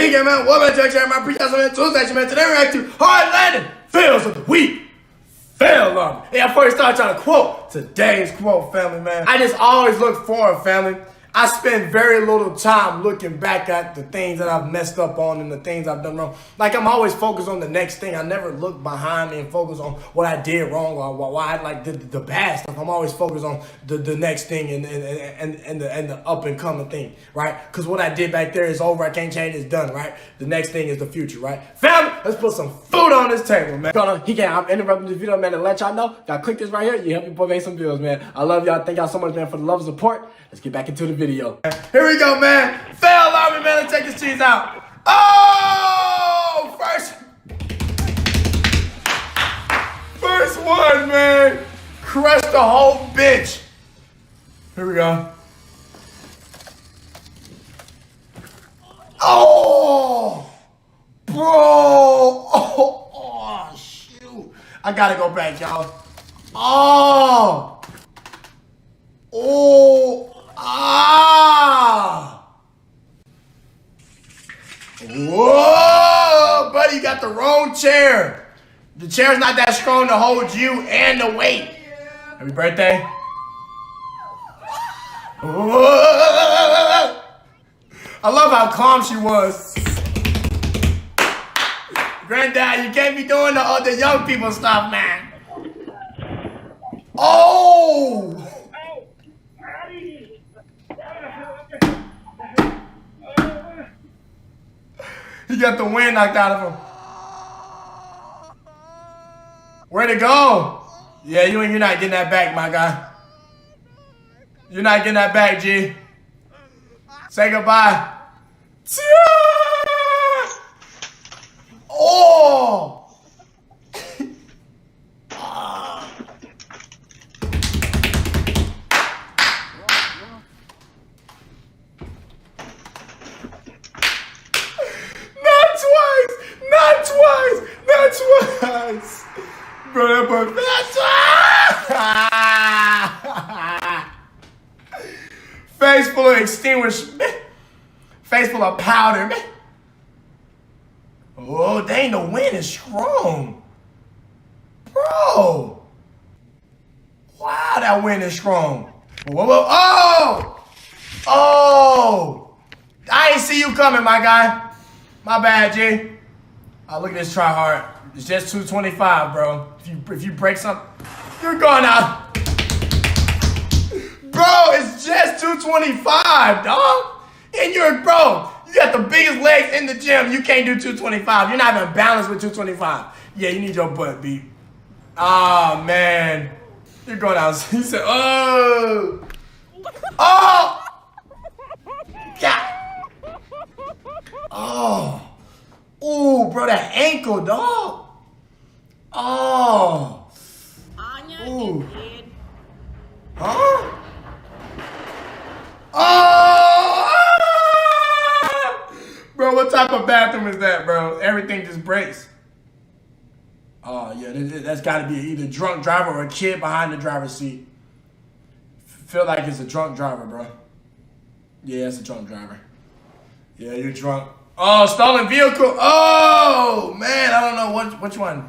VIER-GANG, man. Welcome to my pre-cast on Tuesday, man. Today we're react to Hard Landing Fails of the Week. FailArmy. Hey, before we start trying to quote today's quote, family, man. I just always look forward, family. I spend very little time looking back at the things that I've messed up on and the things I've done wrong. Like, I'm always focused on the next thing. I never look behind me and focus on what I did wrong or why I like the bad stuff. I'm always focused on the next thing and the up and coming thing, right? Because what I did back there is over. I can't change. It's done, right? The next thing is the future, right? Family, let's put some food on this table, man. I'm interrupting this video, man, to let y'all know. Y'all click this right here. You help your boy pay some bills, man. I love y'all. Thank y'all so much, man, for the love and support. Let's get back into the video. Here we go, man. FailArmy, man. Let's take this cheese out. Oh, first one, man. Crush the whole bitch. Here we go. Oh, bro. Oh, shoot. I gotta go back, y'all. Oh. Oh. Ah! Whoa! Buddy, you got the wrong chair. The chair's not that strong to hold you and the weight. Happy birthday. Whoa! I love how calm she was. Granddad, you can't be doing the young people stuff, man. Oh! He got the wind knocked out of him. Where'd it go? Yeah, you're not getting that back, my guy. You're not getting that back, G. Say goodbye. Oh! Not twice. Bro, that boy, face full of extinguishment. Face full of powder, man. Oh, dang, the wind is strong. Bro. Wow, that wind is strong. Whoa, whoa, oh! Oh! I ain't see you coming, my guy. My bad, G. Oh, look at this try hard. It's just 225, bro. If you break something, you're gone out. Bro, it's just 225, dog. And you got the biggest legs in the gym. You can't do 225. You're not even balanced with 225. Yeah, you need your butt beat. Oh, man. You're going out. He said, oh. Oh. Yeah. Oh. Ooh, bro, that ankle, dog. Oh. Ooh. Huh? Oh. Bro, what type of bathroom is that, bro? Everything just breaks. Oh, yeah, that's got to be either a drunk driver or a kid behind the driver's seat. Feel like it's a drunk driver, bro. Yeah, it's a drunk driver. Yeah, you're drunk. Oh, stolen vehicle. Oh, man. I don't know which one.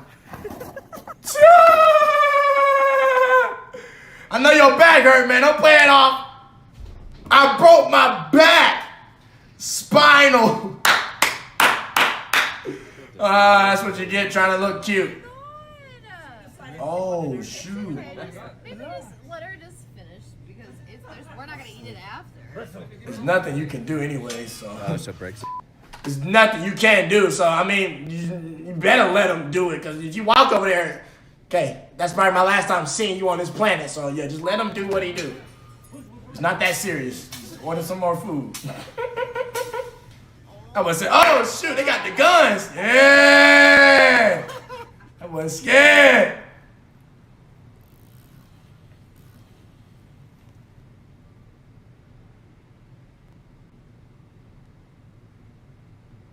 I know your back hurt, man. Don't play it off. I broke my back. Spinal. That's what you get trying to look cute. Oh, shoot. Maybe just let her just finish because we're not going to eat it after. There's nothing you can do anyway, so. So breaks. There's nothing you can do, so I mean, you better let him do it, because if you walk over there, okay, that's probably my last time seeing you on this planet, so yeah, just let him do what he do. It's not that serious. Just order some more food. I was saying, oh shoot, they got the guns. Yeah, I wasn't scared.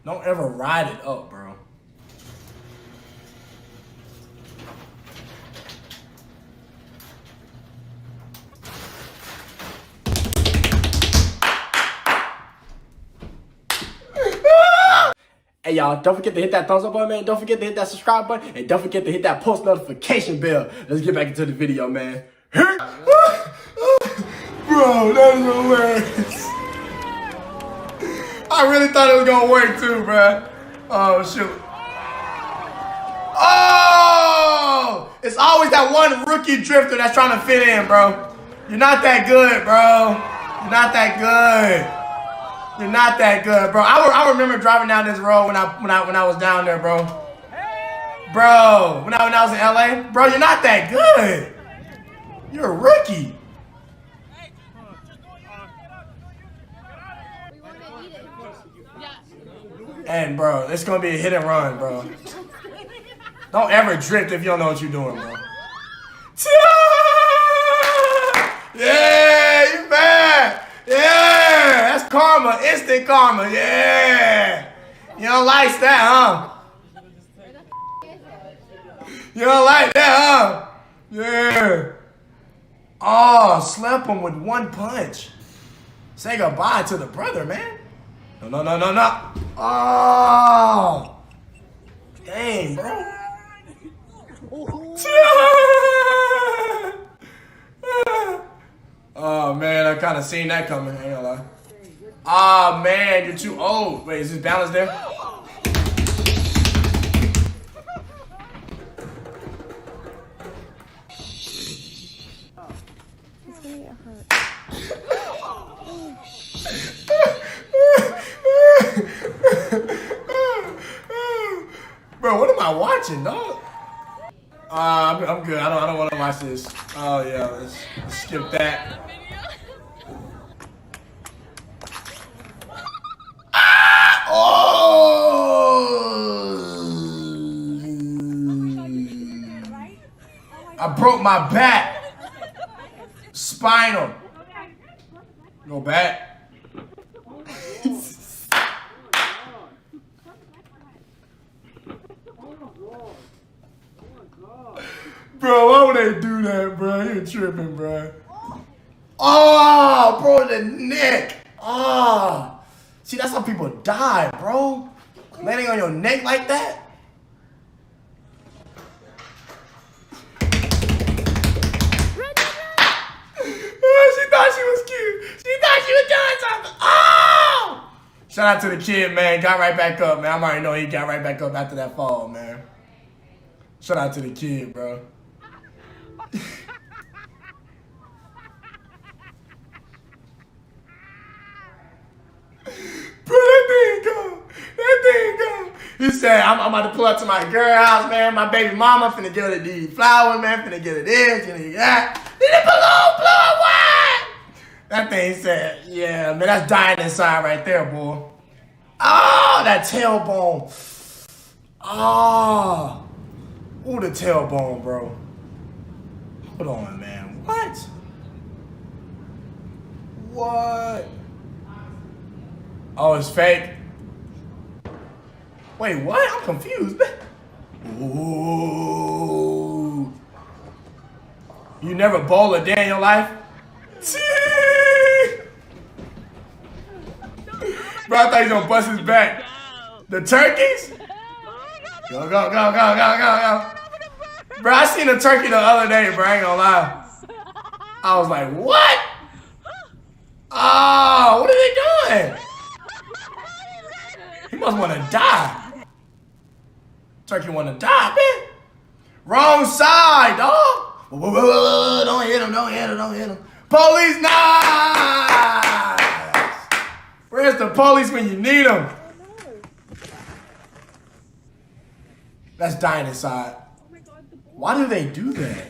Don't ever ride it up, bro. Hey, y'all, don't forget to hit that thumbs up button, man. Don't forget to hit that subscribe button. And don't forget to hit that post notification bell. Let's get back into the video, man. Bro, that is hilarious. I really thought it was gonna work too, bro. Oh, shoot. Oh! It's always that one rookie drifter that's trying to fit in, bro. You're not that good, bro. You're not that good. You're not that good, bro. I remember driving down this road when I was down there, bro. Bro, when I was in LA, bro, you're not that good. You're a rookie. And bro, it's gonna be a hit and run, bro. Don't ever drift if you don't know what you're doing, bro. Yeah, you mad. Yeah, that's karma, instant karma, yeah. You don't like that, huh? You don't like that, huh? Yeah. Oh, slap him with one punch. Say goodbye to the brother, man. No. Oh. Dang, bro. Oh, man, I kind of seen that coming. I ain't gonna lie. Oh, man, you're too old. Wait, is this balance there? It's gonna get hurt. Bro, what am I watching, dog? I'm good. I don't want to watch this. Oh yeah, let's skip that. I broke my back. Spinal. Go back. Bro, why would they do that, bro? You're tripping, bro. Oh, bro, the neck. Oh. See, that's how people die, bro. Landing on your neck like that. She thought she was cute. She thought she was doing something. Oh! Shout out to the kid, man. Got right back up, man. I'm already know he got right back up after that fall, man. Shout out to the kid, bro. Bro, that thing go. He said, I'm about to pull up to my girl house, man. My baby mama finna give her the flowers, man. Finna get her this, finna get that. Then the balloon blew away. That thing said, yeah, man, that's dying inside right there, boy. Oh, that tailbone. Oh. Ooh, the tailbone, bro. Hold on, man. What? What? Oh, it's fake. Wait, what? I'm confused. Ooh. You never bowl a day in your life? Bro, I thought he was gonna bust his back. The turkeys? Go. Bro, I seen a turkey the other day, bro. I ain't gonna lie. I was like, what? Oh, what are they doing? He must want to die. Turkey want to die, man. Wrong side, dog. Don't hit him. Police, nice. Where's the police when you need them? That's dying inside. Why do they do that?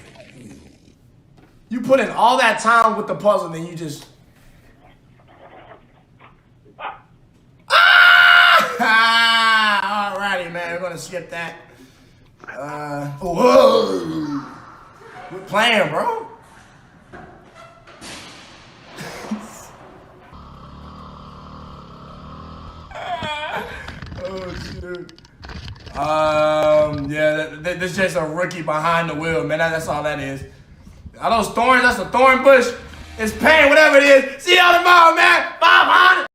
You put in all that time with the puzzle, and then you just... Alrighty, man. We're going to skip that. Whoa. We're playing, bro. Oh, shoot. Yeah, this is just a rookie behind the wheel, man. That's all that is. Are those thorns? That's a thorn bush. It's pain, whatever it is. See y'all tomorrow, man.